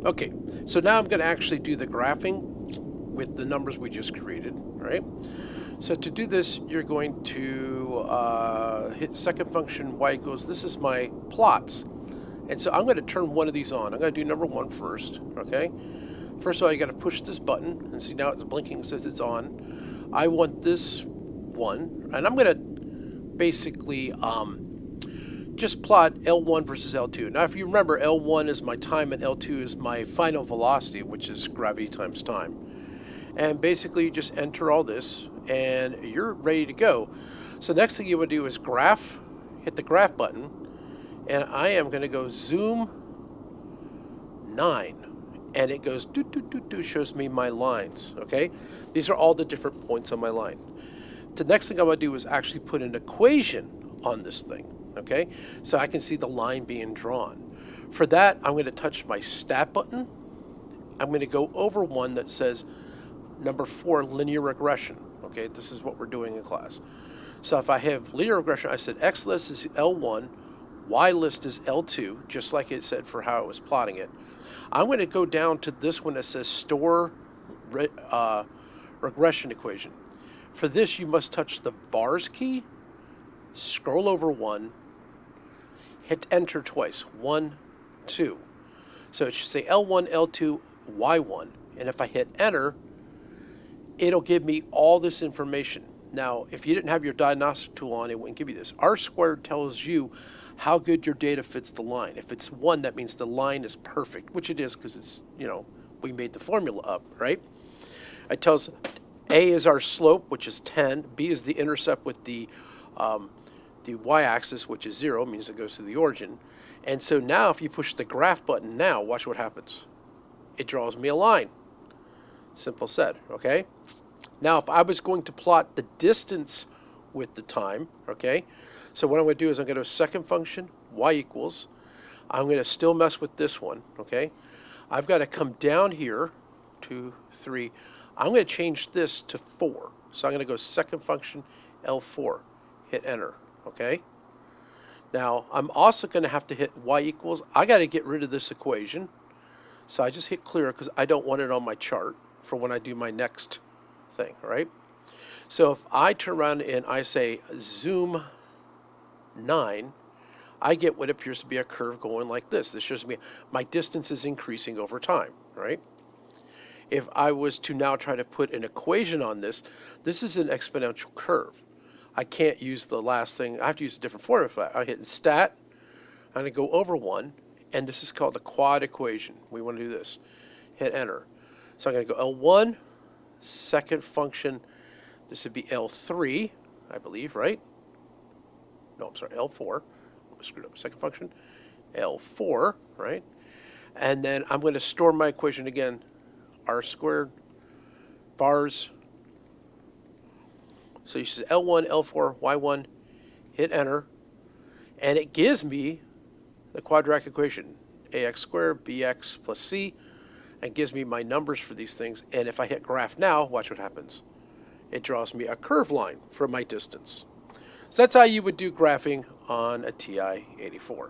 Okay, so now I'm going to actually do the graphing with the numbers we just created, right? So to do this, you're going to hit second function y equals, this is my plots. And so I'm going to turn one of these on. I'm going to do number one first, okay? First of all, you got to push this button, and see now it's blinking, says it's on. I want this one, and I'm going to basically just plot L1 versus L2. Now, if you remember, L1 is my time and L2 is my final velocity, which is gravity times time. And basically, you just enter all this, and you're ready to go. So next thing you would do is graph, hit the graph button, and I am going to go zoom 9. And it goes shows me my lines, okay? These are all the different points on my line. The next thing I'm going to do is actually put an equation on this thing, okay? So I can see the line being drawn. For that, I'm going to touch my stat button. I'm going to go over one that says number 4, linear regression, okay? This is what we're doing in class. So if I have linear regression, I said X list is L1, Y list is L2, just like it said for how I was plotting it. I'm going to go down to this one that says store regression equation. For this, you must touch the bars key, scroll over one, hit enter twice, 1, 2. So it should say L1, L2, Y1. And if I hit enter, it'll give me all this information. Now, if you didn't have your diagnostic tool on, it wouldn't give you this. R squared tells you how good your data fits the line. If it's 1, that means the line is perfect, which it is because it's, we made the formula up, right? It tells A is our slope, which is 10. B is the intercept with the y-axis, which is 0, means it goes to the origin. And so now if you push the graph button now, watch what happens. It draws me a line. Simple said, okay? Now, if I was going to plot the distance with the time, okay? So what I'm going to do is I'm going to second function, y equals. I'm going to still mess with this one, okay? I've got to come down here, 2, 3. I'm going to change this to 4. So I'm going to go second function, L4. Hit enter, okay? Now, I'm also going to have to hit y equals. I got to get rid of this equation. So I just hit clear because I don't want it on my chart for when I do my next thing, right? So if I turn around and I say zoom 9, I get what appears to be a curve going like this. This shows me my distance is increasing over time, right? If I was to now try to put an equation on this, this is an exponential curve. I can't use the last thing. I have to use a different formula for that. I hit stat. I'm going to go over one, and this is called the quad equation. We want to do this. Hit enter. So I'm going to go L1, second function. This would be L3, I believe, right? No, I'm sorry, L4. I screwed up. Second function, L4, right? And then I'm going to store my equation again. R squared, bars. So you say L1, L4, Y1, hit enter, and it gives me the quadratic equation, ax squared bx plus c, and gives me my numbers for these things. And if I hit graph now, watch what happens. It draws me a curve line for my distance. So that's how you would do graphing on a TI-84.